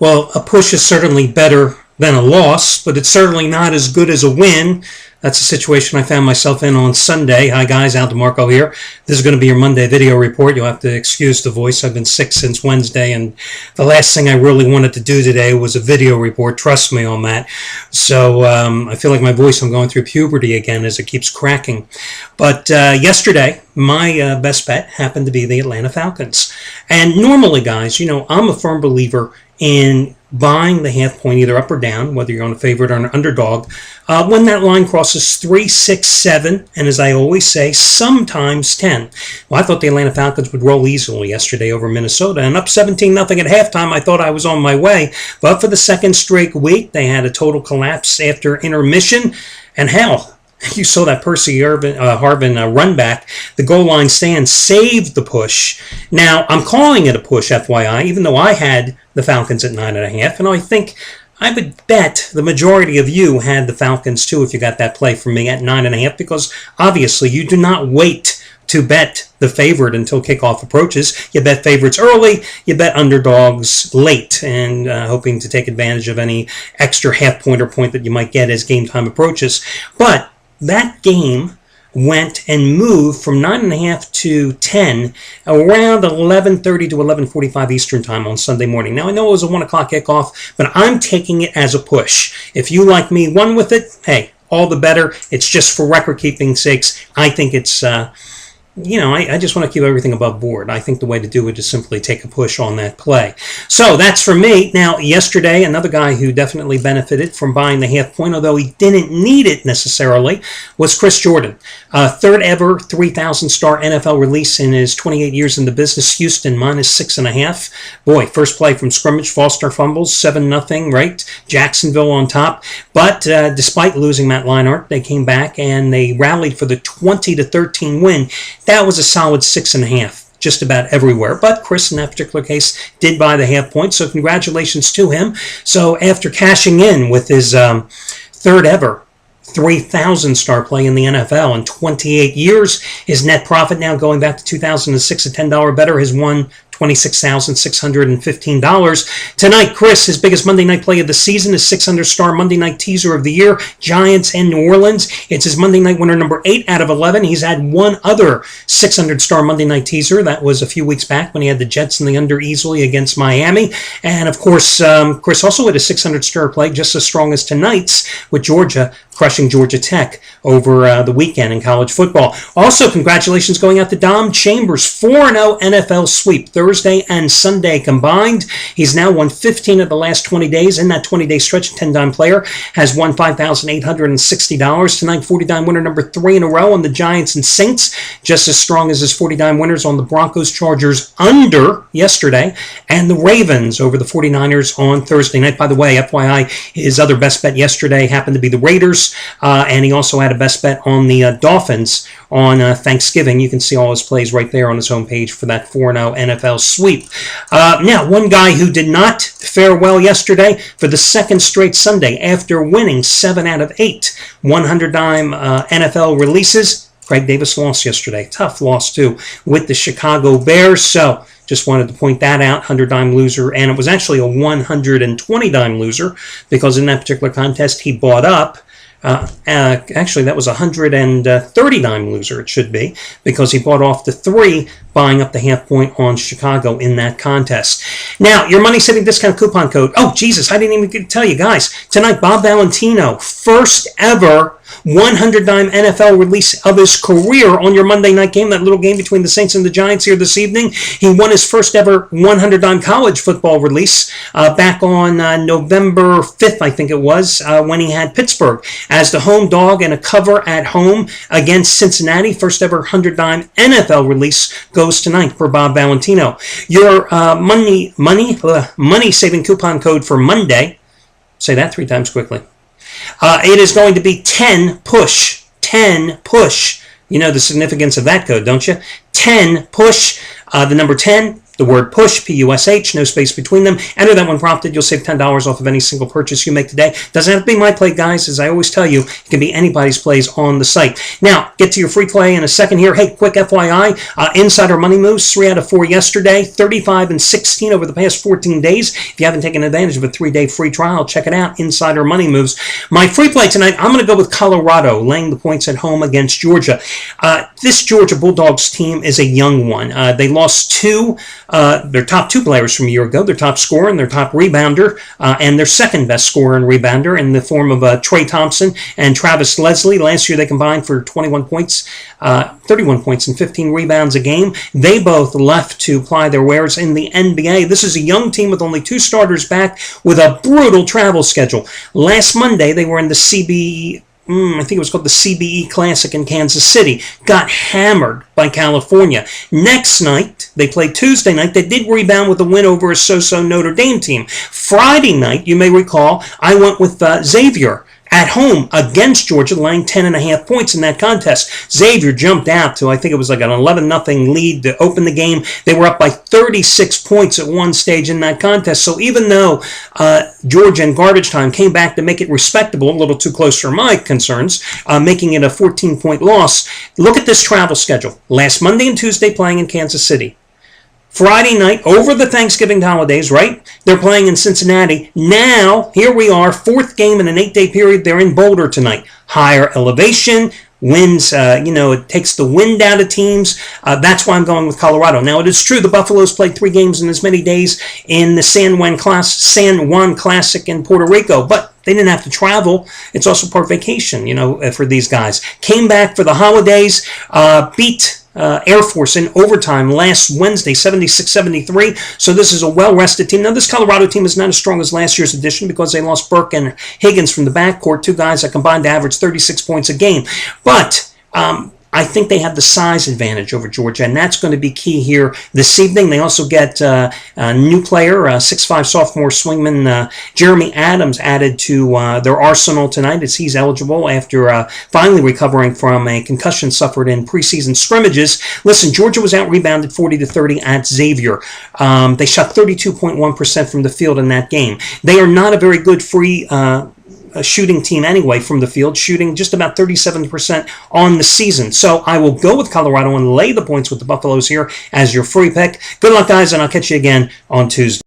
Well, a push is certainly better than a loss, but it's certainly not as good as a win. That's a situation I found myself in on Sunday. Hi guys, Al DeMarco here. This is going to be your Monday video report. You'll have to excuse the voice. I've been sick since Wednesday, and the last thing I really wanted to do today was a video report. Trust me on that. So I feel like my voice, I'm going through puberty again as it keeps cracking. But yesterday, my best bet happened to be the Atlanta Falcons. And normally, guys, I'm a firm believer in buying the half point either up or down, whether you're on a favorite or an underdog, when that line crosses 3, 6, 7, and as I always say, sometimes 10. Well, I thought the Atlanta Falcons would roll easily yesterday over Minnesota, and up 17-0 at halftime, I thought I was on my way. But for the second straight week, they had a total collapse after intermission, and hell, you saw that Percy Harvin run back. The goal line stand saved the push. Now, I'm calling it a push, FYI, even though I had the Falcons at 9.5. And I would bet the majority of you had the Falcons too if you got that play from me at 9.5, because obviously you do not wait to bet the favorite until kickoff approaches. You bet favorites early, you bet underdogs late, and hoping to take advantage of any extra half point or point that you might get as game time approaches. But that game went and moved from 9.5 to 10 around 11:30 to 11:45 Eastern time on Sunday morning. Now, I know it was a 1 o'clock kickoff, but I'm taking it as a push. If you, like me, won with it, hey, all the better. It's just for record-keeping sakes. I think it's I just want to keep everything above board. I think the way to do it is simply take a push on that play. So that's for me. Now, yesterday, another guy who definitely benefited from buying the half point, although he didn't need it necessarily, was Chris Jordan. Third ever 3,000-star NFL release in his 28 years in the business. Houston minus 6.5. Boy, first play from scrimmage, false start fumbles, 7-0, right? Jacksonville on top. But despite losing Matt Leinart, they came back and they rallied for the 20-13 win. That was a solid 6.5, just about everywhere. But Chris, in that particular case, did buy the half point, so congratulations to him. So after cashing in with his third ever 3,000-star play in the NFL in 28 years, his net profit now going back to 2006, a $10 better, has won $26,615. Tonight, Chris, his biggest Monday night play of the season, his 600-star Monday night teaser of the year, Giants and New Orleans. It's his Monday night winner number 8 out of 11. He's had one other 600-star Monday night teaser. That was a few weeks back when he had the Jets in the under easily against Miami. And, of course, Chris also had a 600-star play just as strong as tonight's with Georgia crushing Georgia Tech over the weekend in college football. Also, congratulations going out to Dom Chambers, 4-0 NFL sweep, Thursday and Sunday combined. He's now won 15 of the last 20 days. In that 20-day stretch, 10-dime player has won $5,860. Tonight, 40-dime winner number 3 in a row on the Giants and Saints, just as strong as his 40-dime winners on the Broncos Chargers under yesterday, and the Ravens over the 49ers on Thursday night. By the way, FYI, his other best bet yesterday happened to be the Raiders. And he also had a best bet on the Dolphins on Thanksgiving. You can see all his plays right there on his homepage for that 4-0 NFL sweep. Now, one guy who did not fare well yesterday for the second straight Sunday after winning 7 out of 8 100-dime NFL releases, Craig Davis lost yesterday. Tough loss, too, with the Chicago Bears. So just wanted to point that out, 100-dime loser, and it was actually a 120-dime loser because in that particular contest he bought up. Actually, that was a 130-dime loser, it should be, because he bought off the 3, buying up the half point on Chicago in that contest. Now, your money saving discount coupon code. Oh, Jesus, I didn't even get to tell you guys. Tonight, Bob Valentino, first ever 100-dime NFL release of his career on your Monday night game, that little game between the Saints and the Giants here this evening. He won his first ever 100-dime college football release back on November 5th, I think it was, when he had Pittsburgh as the home dog and a cover at home against Cincinnati. First ever 100-dime NFL release goes tonight for Bob Valentino. Your money-saving coupon code for Monday, say that 3 times quickly. It is going to be 10 push. 10 push. You know the significance of that code, don't you? 10 push. The number 10 the word push, P-U-S-H, no space between them. Enter that when prompted. You'll save $10 off of any single purchase you make today. Doesn't have to be my play, guys. As I always tell you, it can be anybody's plays on the site. Now, get to your free play in a second here. Hey, quick FYI, Insider Money Moves, 3 out of 4 yesterday, 35 and 16 over the past 14 days. If you haven't taken advantage of a 3-day free trial, check it out, Insider Money Moves. My free play tonight, I'm going to go with Colorado, laying the points at home against Georgia. This Georgia Bulldogs team is a young one. They lost their top 2 players from a year ago, their top scorer and their top rebounder, and their second best scorer and rebounder in the form of Trey Thompson and Travis Leslie. Last year they combined for 21 points, 31 points and 15 rebounds a game. They both left to ply their wares in the NBA. This is a young team with only 2 starters back with a brutal travel schedule. Last Monday they were in the I think it was called the CBE Classic in Kansas City. Got hammered by California. Next night, they played Tuesday night. They did rebound with a win over a so-so Notre Dame team. Friday night, you may recall, I went with Xavier at home against Georgia, laying 10.5 points in that contest. Xavier jumped out to, I think it was like an 11-0 lead to open the game. They were up by 36 points at one stage in that contest. So even though Georgia in garbage time came back to make it respectable, a little too close for my concerns, making it a 14-point loss, look at this travel schedule. Last Monday and Tuesday playing in Kansas City. Friday night, over the Thanksgiving holidays, right? They're playing in Cincinnati. Now, here we are, 4th game in an 8-day period. They're in Boulder tonight. Higher elevation, winds, it takes the wind out of teams. That's why I'm going with Colorado. Now, it is true the Buffaloes played 3 games in as many days in the San Juan Classic in Puerto Rico, but they didn't have to travel. It's also part vacation, for these guys. Came back for the holidays, beat Air Force in overtime last Wednesday, 76-73. So this is a well-rested team. Now, this Colorado team is not as strong as last year's edition because they lost Burke and Higgins from the backcourt, 2 guys that combined to average 36 points a game. But I think they have the size advantage over Georgia, and that's going to be key here this evening. They also get a new player, 6'5" sophomore swingman Jeremy Adams, added to their arsenal tonight as he's eligible after finally recovering from a concussion suffered in preseason scrimmages. Listen, Georgia was out-rebounded 40-30 at Xavier. They shot 32.1% from the field in that game. They are not a very good free a shooting team anyway from the field, shooting just about 37% on the season. So I will go with Colorado and lay the points with the Buffaloes here as your free pick. Good luck, guys, and I'll catch you again on Tuesday.